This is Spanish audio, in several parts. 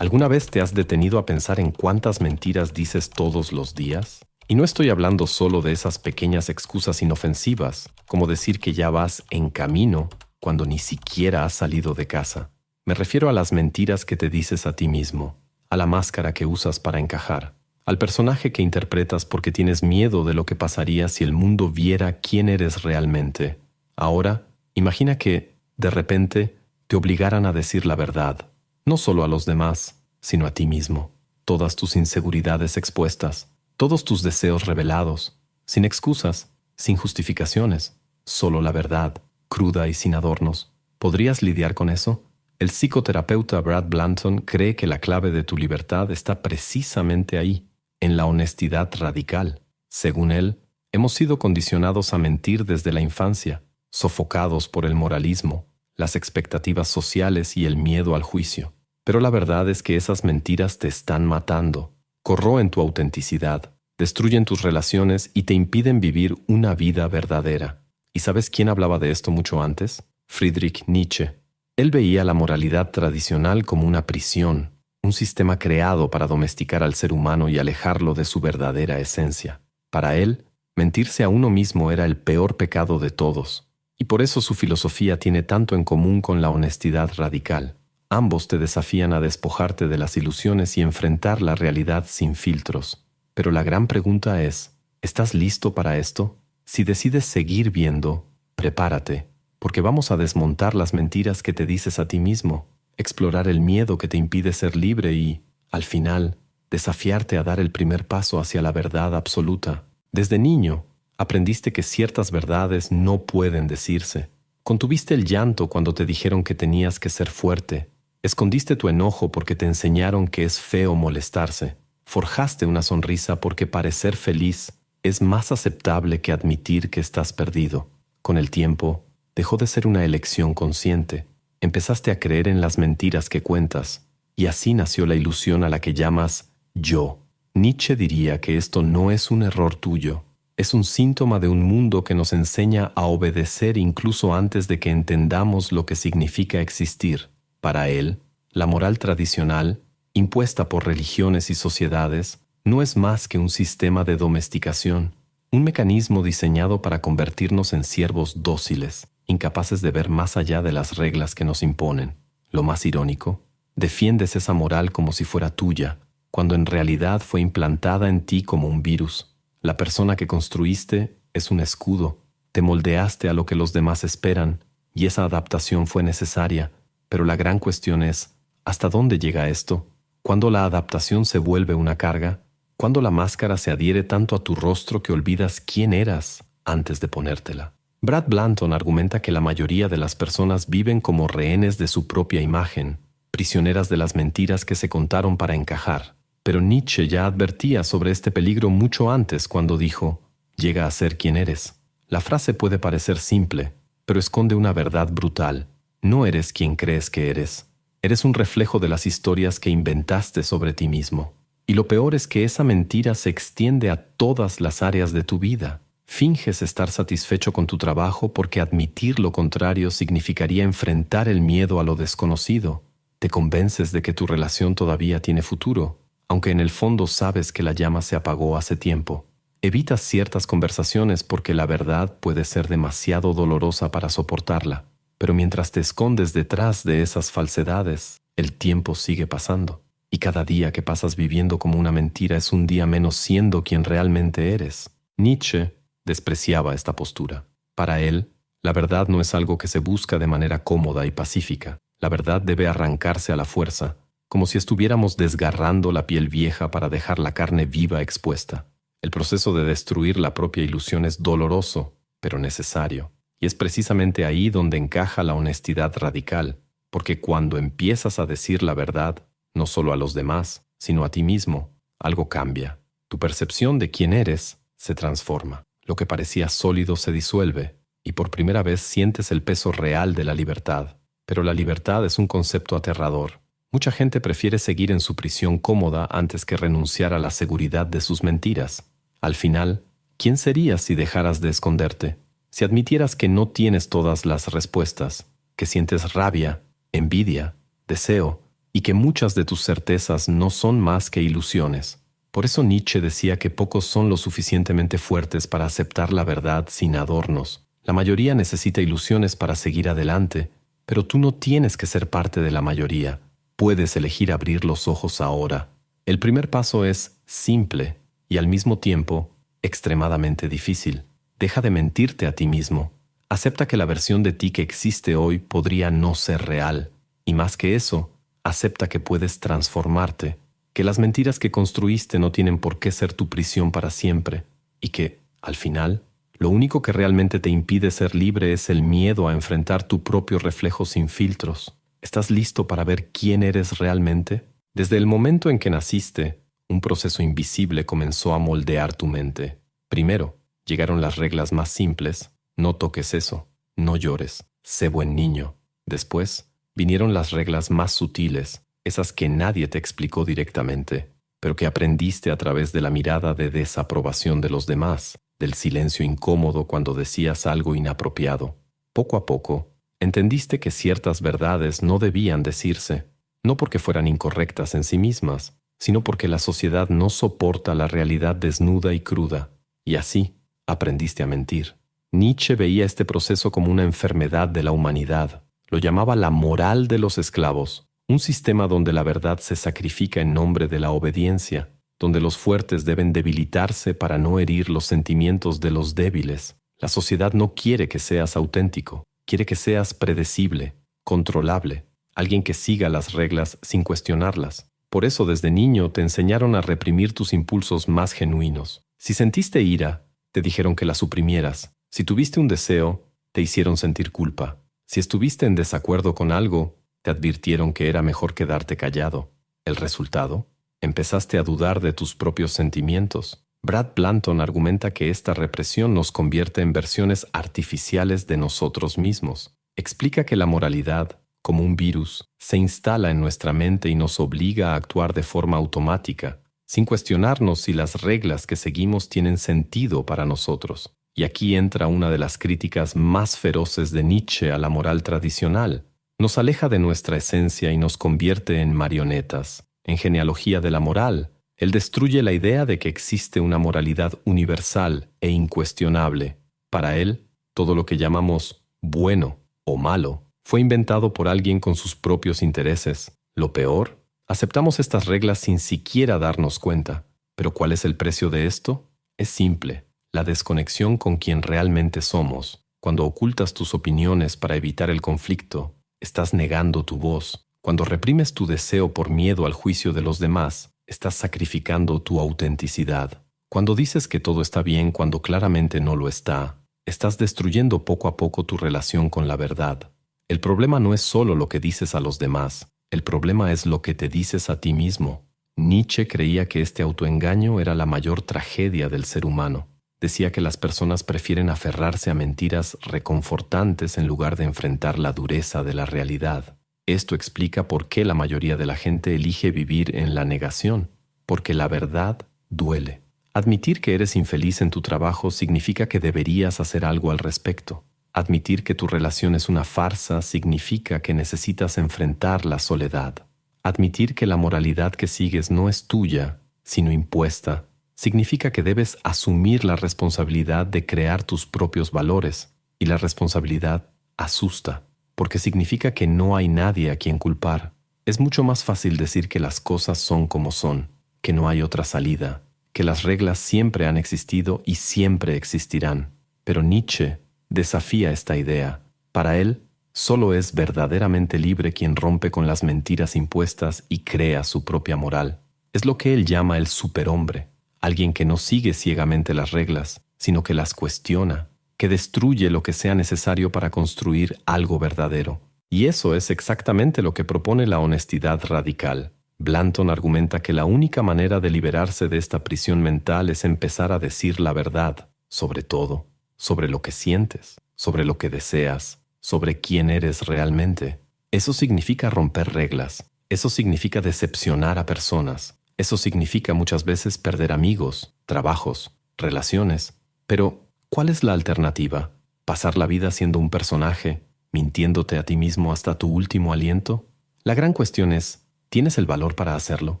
¿Alguna vez te has detenido a pensar en cuántas mentiras dices todos los días? Y no estoy hablando solo de esas pequeñas excusas inofensivas, como decir que ya vas en camino cuando ni siquiera has salido de casa. Me refiero a las mentiras que te dices a ti mismo, a la máscara que usas para encajar, al personaje que interpretas porque tienes miedo de lo que pasaría si el mundo viera quién eres realmente. Ahora, imagina que, de repente, te obligaran a decir la verdad, no solo a los demás, sino a ti mismo. Todas tus inseguridades expuestas, todos tus deseos revelados, sin excusas, sin justificaciones, solo la verdad, cruda y sin adornos. ¿Podrías lidiar con eso? El psicoterapeuta Brad Blanton cree que la clave de tu libertad está precisamente ahí, en la honestidad radical. Según él, hemos sido condicionados a mentir desde la infancia, sofocados por el moralismo, las expectativas sociales y el miedo al juicio. Pero la verdad es que esas mentiras te están matando, corroen tu autenticidad, destruyen tus relaciones y te impiden vivir una vida verdadera. ¿Y sabes quién hablaba de esto mucho antes? Friedrich Nietzsche. Él veía la moralidad tradicional como una prisión, un sistema creado para domesticar al ser humano y alejarlo de su verdadera esencia. Para él, mentirse a uno mismo era el peor pecado de todos, y por eso su filosofía tiene tanto en común con la honestidad radical. Ambos te desafían a despojarte de las ilusiones y enfrentar la realidad sin filtros. Pero la gran pregunta es, ¿estás listo para esto? Si decides seguir viendo, prepárate, porque vamos a desmontar las mentiras que te dices a ti mismo, explorar el miedo que te impide ser libre y, al final, desafiarte a dar el primer paso hacia la verdad absoluta. Desde niño, aprendiste que ciertas verdades no pueden decirse. Contuviste el llanto cuando te dijeron que tenías que ser fuerte. Escondiste tu enojo porque te enseñaron que es feo molestarse. Forjaste una sonrisa porque parecer feliz es más aceptable que admitir que estás perdido. Con el tiempo, dejó de ser una elección consciente. Empezaste a creer en las mentiras que cuentas, y así nació la ilusión a la que llamas yo. Nietzsche diría que esto no es un error tuyo, es un síntoma de un mundo que nos enseña a obedecer incluso antes de que entendamos lo que significa existir. Para él, la moral tradicional, impuesta por religiones y sociedades, no es más que un sistema de domesticación, un mecanismo diseñado para convertirnos en siervos dóciles, incapaces de ver más allá de las reglas que nos imponen. Lo más irónico, defiendes esa moral como si fuera tuya, cuando en realidad fue implantada en ti como un virus. La persona que construiste es un escudo, te moldeaste a lo que los demás esperan, y esa adaptación fue necesaria. Pero la gran cuestión es, ¿hasta dónde llega esto? ¿Cuándo la adaptación se vuelve una carga? ¿Cuándo la máscara se adhiere tanto a tu rostro que olvidas quién eras antes de ponértela? Brad Blanton argumenta que la mayoría de las personas viven como rehenes de su propia imagen, prisioneras de las mentiras que se contaron para encajar. Pero Nietzsche ya advertía sobre este peligro mucho antes cuando dijo, «Llega a ser quien eres». La frase puede parecer simple, pero esconde una verdad brutal. No eres quien crees que eres. Eres un reflejo de las historias que inventaste sobre ti mismo. Y lo peor es que esa mentira se extiende a todas las áreas de tu vida. Finges estar satisfecho con tu trabajo porque admitir lo contrario significaría enfrentar el miedo a lo desconocido. Te convences de que tu relación todavía tiene futuro, aunque en el fondo sabes que la llama se apagó hace tiempo. Evitas ciertas conversaciones porque la verdad puede ser demasiado dolorosa para soportarla. Pero mientras te escondes detrás de esas falsedades, el tiempo sigue pasando. Y cada día que pasas viviendo como una mentira es un día menos siendo quien realmente eres. Nietzsche despreciaba esta postura. Para él, la verdad no es algo que se busca de manera cómoda y pacífica. La verdad debe arrancarse a la fuerza, como si estuviéramos desgarrando la piel vieja para dejar la carne viva expuesta. El proceso de destruir la propia ilusión es doloroso, pero necesario. Y es precisamente ahí donde encaja la honestidad radical, porque cuando empiezas a decir la verdad, no solo a los demás, sino a ti mismo, algo cambia. Tu percepción de quién eres se transforma. Lo que parecía sólido se disuelve, y por primera vez sientes el peso real de la libertad. Pero la libertad es un concepto aterrador. Mucha gente prefiere seguir en su prisión cómoda antes que renunciar a la seguridad de sus mentiras. Al final, ¿quién serías si dejaras de esconderte? Si admitieras que no tienes todas las respuestas, que sientes rabia, envidia, deseo, y que muchas de tus certezas no son más que ilusiones. Por eso Nietzsche decía que pocos son lo suficientemente fuertes para aceptar la verdad sin adornos. La mayoría necesita ilusiones para seguir adelante, pero tú no tienes que ser parte de la mayoría. Puedes elegir abrir los ojos ahora. El primer paso es simple y al mismo tiempo extremadamente difícil. Deja de mentirte a ti mismo. Acepta que la versión de ti que existe hoy podría no ser real. Y más que eso, acepta que puedes transformarte, que las mentiras que construiste no tienen por qué ser tu prisión para siempre, y que, al final, lo único que realmente te impide ser libre es el miedo a enfrentar tu propio reflejo sin filtros. ¿Estás listo para ver quién eres realmente? Desde el momento en que naciste, un proceso invisible comenzó a moldear tu mente. Primero, llegaron las reglas más simples. No toques eso, no llores, sé buen niño. Después, vinieron las reglas más sutiles, esas que nadie te explicó directamente, pero que aprendiste a través de la mirada de desaprobación de los demás, del silencio incómodo cuando decías algo inapropiado. Poco a poco, entendiste que ciertas verdades no debían decirse, no porque fueran incorrectas en sí mismas, sino porque la sociedad no soporta la realidad desnuda y cruda, y así aprendiste a mentir. Nietzsche veía este proceso como una enfermedad de la humanidad. Lo llamaba la moral de los esclavos, un sistema donde la verdad se sacrifica en nombre de la obediencia, donde los fuertes deben debilitarse para no herir los sentimientos de los débiles. La sociedad no quiere que seas auténtico, quiere que seas predecible, controlable, alguien que siga las reglas sin cuestionarlas. Por eso desde niño te enseñaron a reprimir tus impulsos más genuinos. Si sentiste ira, te dijeron que la suprimieras. Si tuviste un deseo, te hicieron sentir culpa. Si estuviste en desacuerdo con algo, te advirtieron que era mejor quedarte callado. ¿El resultado? Empezaste a dudar de tus propios sentimientos. Brad Blanton argumenta que esta represión nos convierte en versiones artificiales de nosotros mismos. Explica que la moralidad, como un virus, se instala en nuestra mente y nos obliga a actuar de forma automática, sin cuestionarnos si las reglas que seguimos tienen sentido para nosotros. Y aquí entra una de las críticas más feroces de Nietzsche a la moral tradicional. Nos aleja de nuestra esencia y nos convierte en marionetas. En Genealogía de la Moral, él destruye la idea de que existe una moralidad universal e incuestionable. Para él, todo lo que llamamos bueno o malo fue inventado por alguien con sus propios intereses. Lo peor, aceptamos estas reglas sin siquiera darnos cuenta. ¿Pero cuál es el precio de esto? Es simple. La desconexión con quien realmente somos. Cuando ocultas tus opiniones para evitar el conflicto, estás negando tu voz. Cuando reprimes tu deseo por miedo al juicio de los demás, estás sacrificando tu autenticidad. Cuando dices que todo está bien cuando claramente no lo está, estás destruyendo poco a poco tu relación con la verdad. El problema no es solo lo que dices a los demás, el problema es lo que te dices a ti mismo. Nietzsche creía que este autoengaño era la mayor tragedia del ser humano. Decía que las personas prefieren aferrarse a mentiras reconfortantes en lugar de enfrentar la dureza de la realidad. Esto explica por qué la mayoría de la gente elige vivir en la negación, porque la verdad duele. Admitir que eres infeliz en tu trabajo significa que deberías hacer algo al respecto. Admitir que tu relación es una farsa significa que necesitas enfrentar la soledad. Admitir que la moralidad que sigues no es tuya, sino impuesta, significa que debes asumir la responsabilidad de crear tus propios valores, y la responsabilidad asusta, porque significa que no hay nadie a quien culpar. Es mucho más fácil decir que las cosas son como son, que no hay otra salida, que las reglas siempre han existido y siempre existirán. Pero Nietzsche desafía esta idea. Para él, solo es verdaderamente libre quien rompe con las mentiras impuestas y crea su propia moral. Es lo que él llama el superhombre. Alguien que no sigue ciegamente las reglas, sino que las cuestiona, que destruye lo que sea necesario para construir algo verdadero. Y eso es exactamente lo que propone la honestidad radical. Blanton argumenta que la única manera de liberarse de esta prisión mental es empezar a decir la verdad, sobre todo, sobre lo que sientes, sobre lo que deseas, sobre quién eres realmente. Eso significa romper reglas, eso significa decepcionar a personas. Eso significa muchas veces perder amigos, trabajos, relaciones. Pero, ¿cuál es la alternativa? ¿Pasar la vida siendo un personaje, mintiéndote a ti mismo hasta tu último aliento? La gran cuestión es, ¿Tienes el valor para hacerlo?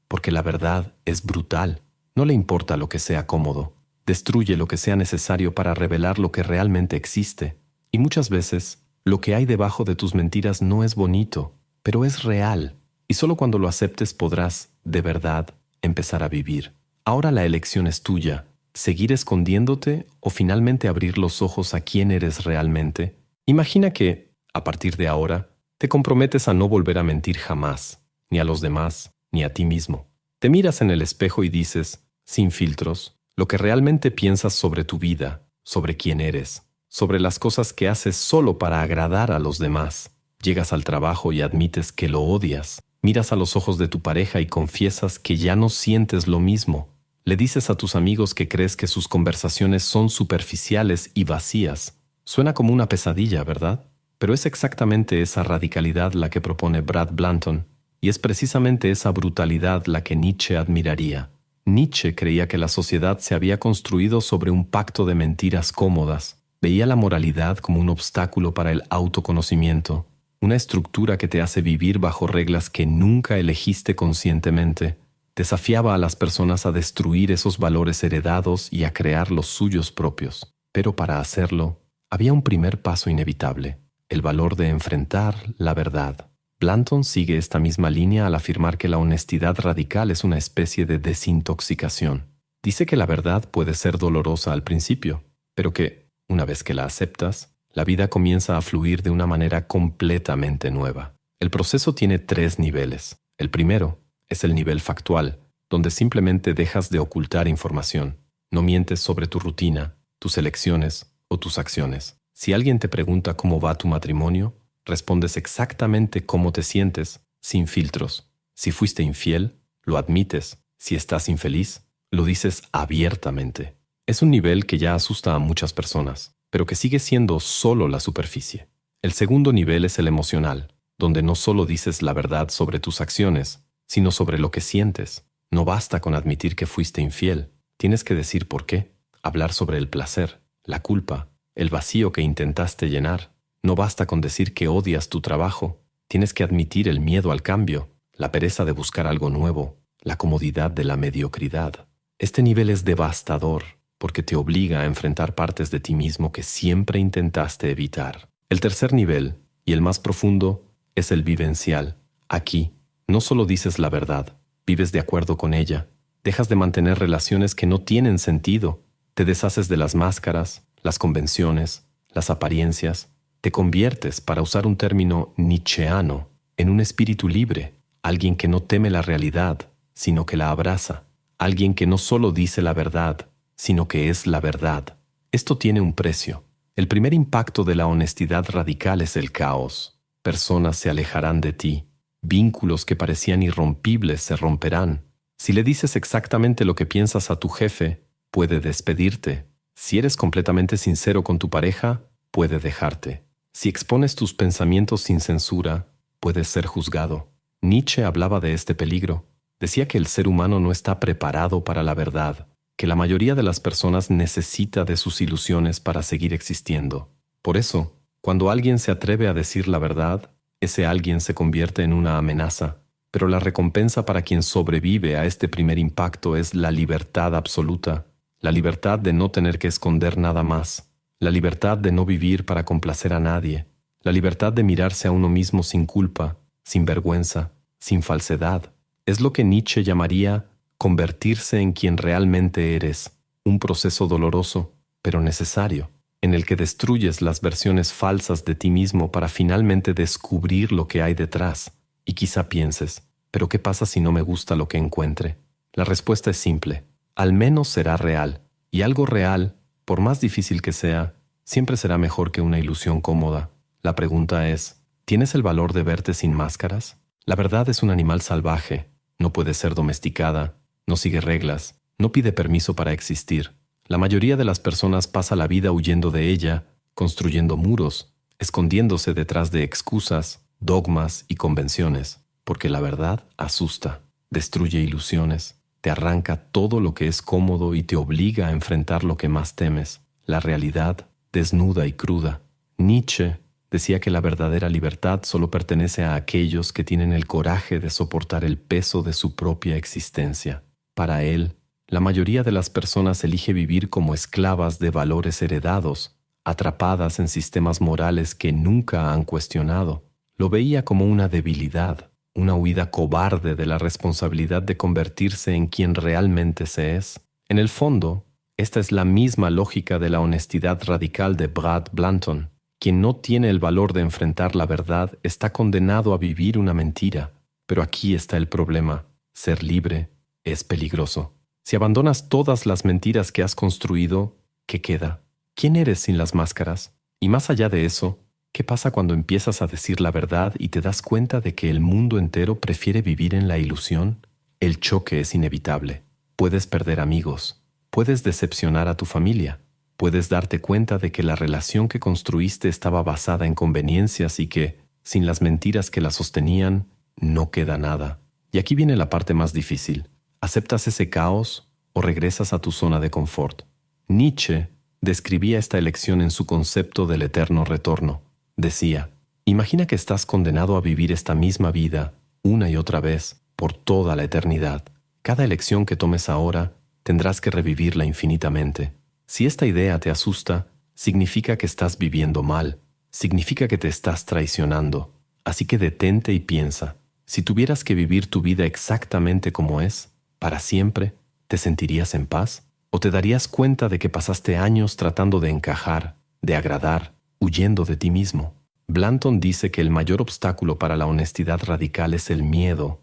Porque la verdad es brutal. No le importa lo que sea cómodo. Destruye lo que sea necesario para revelar lo que realmente existe. Y muchas veces, lo que hay debajo de tus mentiras no es bonito, pero es real. Y solo cuando lo aceptes podrás, de verdad, empezar a vivir. Ahora la elección es tuya. ¿Seguir escondiéndote o finalmente abrir los ojos a quién eres realmente? Imagina que, a partir de ahora, te comprometes a no volver a mentir jamás, ni a los demás, ni a ti mismo. Te miras en el espejo y dices, sin filtros, lo que realmente piensas sobre tu vida, sobre quién eres, sobre las cosas que haces solo para agradar a los demás. Llegas al trabajo y admites que lo odias. Miras a los ojos de tu pareja y confiesas que ya no sientes lo mismo. Le dices a tus amigos que crees que sus conversaciones son superficiales y vacías. Suena como una pesadilla, ¿verdad? Pero es exactamente esa radicalidad la que propone Brad Blanton, y es precisamente esa brutalidad la que Nietzsche admiraría. Nietzsche creía que la sociedad se había construido sobre un pacto de mentiras cómodas. Veía la moralidad como un obstáculo para el autoconocimiento, una estructura que te hace vivir bajo reglas que nunca elegiste conscientemente. Desafiaba a las personas a destruir esos valores heredados y a crear los suyos propios. Pero para hacerlo, había un primer paso inevitable, el valor de enfrentar la verdad. Blanton sigue esta misma línea al afirmar que la honestidad radical es una especie de desintoxicación. Dice que la verdad puede ser dolorosa al principio, pero que, una vez que la aceptas, la vida comienza a fluir de una manera completamente nueva. El proceso tiene 3 niveles. El primero es el nivel factual, donde simplemente dejas de ocultar información. No mientes sobre tu rutina, tus elecciones o tus acciones. Si alguien te pregunta cómo va tu matrimonio, respondes exactamente cómo te sientes, sin filtros. Si fuiste infiel, lo admites. Si estás infeliz, lo dices abiertamente. Es un nivel que ya asusta a muchas personas, pero que sigue siendo solo la superficie. El segundo nivel es el emocional, donde no solo dices la verdad sobre tus acciones, sino sobre lo que sientes. No basta con admitir que fuiste infiel. Tienes que decir por qué, hablar sobre el placer, la culpa, el vacío que intentaste llenar. No basta con decir que odias tu trabajo. Tienes que admitir el miedo al cambio, la pereza de buscar algo nuevo, la comodidad de la mediocridad. Este nivel es devastador porque te obliga a enfrentar partes de ti mismo que siempre intentaste evitar. El tercer nivel, y el más profundo, es el vivencial. Aquí, no solo dices la verdad, vives de acuerdo con ella. Dejas de mantener relaciones que no tienen sentido. Te deshaces de las máscaras, las convenciones, las apariencias. Te conviertes, para usar un término nietzscheano, en un espíritu libre, alguien que no teme la realidad, sino que la abraza, alguien que no solo dice la verdad, sino que es la verdad. Esto tiene un precio. El primer impacto de la honestidad radical es el caos. Personas se alejarán de ti. Vínculos que parecían irrompibles se romperán. Si le dices exactamente lo que piensas a tu jefe, puede despedirte. Si eres completamente sincero con tu pareja, puede dejarte. Si expones tus pensamientos sin censura, puedes ser juzgado. Nietzsche hablaba de este peligro. Decía que el ser humano no está preparado para la verdad, que la mayoría de las personas necesita de sus ilusiones para seguir existiendo. Por eso, cuando alguien se atreve a decir la verdad, ese alguien se convierte en una amenaza. Pero la recompensa para quien sobrevive a este primer impacto es la libertad absoluta, la libertad de no tener que esconder nada más, la libertad de no vivir para complacer a nadie, la libertad de mirarse a uno mismo sin culpa, sin vergüenza, sin falsedad. Es lo que Nietzsche llamaría convertirse en quien realmente eres, un proceso doloroso, pero necesario, en el que destruyes las versiones falsas de ti mismo para finalmente descubrir lo que hay detrás. Y quizá pienses, ¿pero qué pasa si no me gusta lo que encuentre? La respuesta es simple, al menos será real, y algo real, por más difícil que sea, siempre será mejor que una ilusión cómoda. La pregunta es, ¿tienes el valor de verte sin máscaras? La verdad es un animal salvaje, no puede ser domesticada, no sigue reglas, no pide permiso para existir. La mayoría de las personas pasa la vida huyendo de ella, construyendo muros, escondiéndose detrás de excusas, dogmas y convenciones, porque la verdad asusta, destruye ilusiones, te arranca todo lo que es cómodo y te obliga a enfrentar lo que más temes, la realidad desnuda y cruda. Nietzsche Decía que la verdadera libertad solo pertenece a aquellos que tienen el coraje de soportar el peso de su propia existencia. Para él, la mayoría de las personas elige vivir como esclavas de valores heredados, atrapadas en sistemas morales que nunca han cuestionado. Lo veía como una debilidad, una huida cobarde de la responsabilidad de convertirse en quien realmente se es. En el fondo, esta es la misma lógica de la honestidad radical de Brad Blanton. Quien no tiene el valor de enfrentar la verdad está condenado a vivir una mentira. Pero aquí está el problema. Ser libre es peligroso. Si abandonas todas las mentiras que has construido, ¿qué queda? ¿Quién eres sin las máscaras? Y más allá de eso, ¿qué pasa cuando empiezas a decir la verdad y te das cuenta de que el mundo entero prefiere vivir en la ilusión? El choque es inevitable. Puedes perder amigos. Puedes decepcionar a tu familia. Puedes darte cuenta de que la relación que construiste estaba basada en conveniencias y que, sin las mentiras que la sostenían, no queda nada. Y aquí viene la parte más difícil. ¿Aceptas ese caos o regresas a tu zona de confort? Nietzsche describía esta elección en su concepto del eterno retorno. Decía, imagina que estás condenado a vivir esta misma vida una y otra vez por toda la eternidad. Cada elección que tomes ahora tendrás que revivirla infinitamente. Si esta idea te asusta, significa que estás viviendo mal, significa que te estás traicionando. Así que detente y piensa, si tuvieras que vivir tu vida exactamente como es, para siempre, ¿te sentirías en paz? ¿O te darías cuenta de que pasaste años tratando de encajar, de agradar, huyendo de ti mismo? Blanton dice que el mayor obstáculo para la honestidad radical es el miedo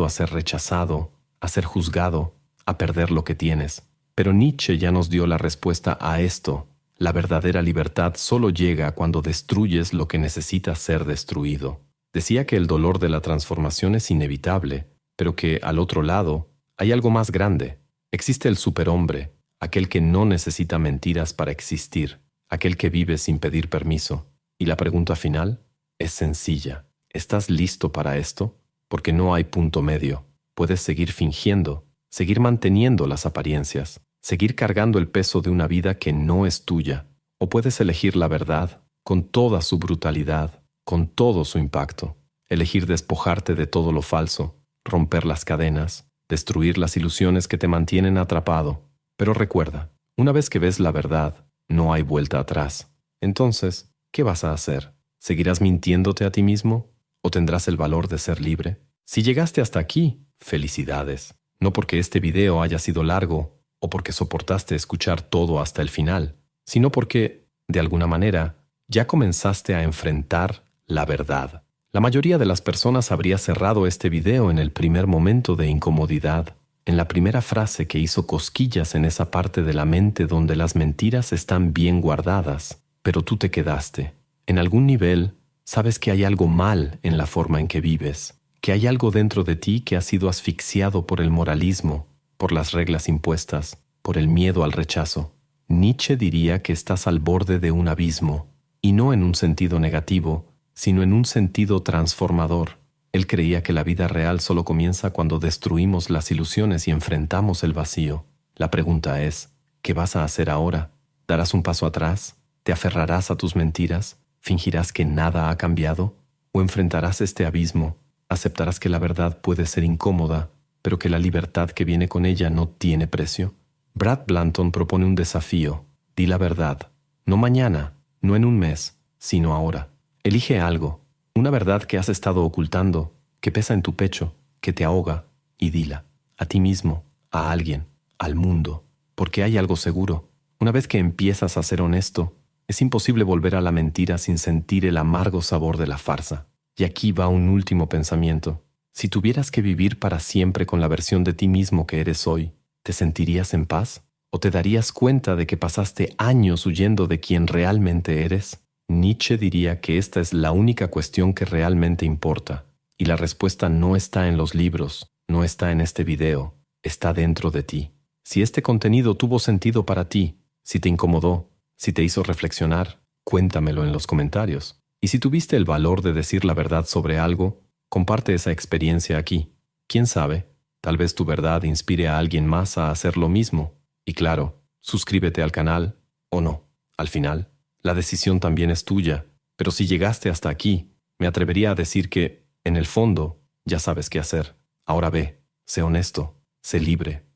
a ser rechazado, a ser juzgado, a perder lo que tienes. Pero Nietzsche ya nos dio la respuesta a esto. La verdadera libertad solo llega cuando destruyes lo que necesita ser destruido. Decía que el dolor de la transformación es inevitable, pero que, al otro lado, hay algo más grande. Existe el superhombre, aquel que no necesita mentiras para existir, aquel que vive sin pedir permiso. Y la pregunta final es sencilla. ¿Estás listo para esto? Porque no hay punto medio. Puedes seguir fingiendo, seguir manteniendo las apariencias, seguir cargando el peso de una vida que no es tuya. O puedes elegir la verdad, con toda su brutalidad, con todo su impacto. Elegir despojarte de todo lo falso, romper las cadenas, destruir las ilusiones que te mantienen atrapado. Pero recuerda, una vez que ves la verdad, no hay vuelta atrás. Entonces, ¿qué vas a hacer? ¿Seguirás mintiéndote a ti mismo? ¿O tendrás el valor de ser libre? Si llegaste hasta aquí, felicidades. No porque este video haya sido largo o porque soportaste escuchar todo hasta el final, sino porque, de alguna manera, ya comenzaste a enfrentar la verdad. La mayoría de las personas habría cerrado este video en el primer momento de incomodidad, en la primera frase que hizo cosquillas en esa parte de la mente donde las mentiras están bien guardadas, pero tú te quedaste. En algún nivel, sabes que hay algo mal en la forma en que vives, que hay algo dentro de ti que ha sido asfixiado por el moralismo, por las reglas impuestas, por el miedo al rechazo. Nietzsche diría que estás al borde de un abismo, y no en un sentido negativo, sino en un sentido transformador. Él creía que la vida real solo comienza cuando destruimos las ilusiones y enfrentamos el vacío. La pregunta es, ¿qué vas a hacer ahora? ¿Darás un paso atrás? ¿Te aferrarás a tus mentiras? ¿Fingirás que nada ha cambiado? ¿O enfrentarás este abismo? ¿Aceptarás que la verdad puede ser incómoda, pero que la libertad que viene con ella no tiene precio? Brad Blanton propone un desafío. Di la verdad. No mañana, no en un mes, sino ahora. Elige algo, una verdad que has estado ocultando, que pesa en tu pecho, que te ahoga, y dila. A ti mismo, a alguien, al mundo. Porque hay algo seguro. Una vez que empiezas a ser honesto, es imposible volver a la mentira sin sentir el amargo sabor de la farsa. Y aquí va un último pensamiento. Si tuvieras que vivir para siempre con la versión de ti mismo que eres hoy, ¿te sentirías en paz? ¿O te darías cuenta de que pasaste años huyendo de quien realmente eres? Nietzsche diría que esta es la única cuestión que realmente importa. Y la respuesta no está en los libros, no está en este video, está dentro de ti. Si este contenido tuvo sentido para ti, si te incomodó, si te hizo reflexionar, cuéntamelo en los comentarios. Y si tuviste el valor de decir la verdad sobre algo, comparte esa experiencia aquí. ¿Quién sabe? Tal vez tu verdad inspire a alguien más a hacer lo mismo. Y claro, suscríbete al canal o no. Al final, la decisión también es tuya. Pero si llegaste hasta aquí, me atrevería a decir que, en el fondo, ya sabes qué hacer. Ahora ve, sé honesto, sé libre.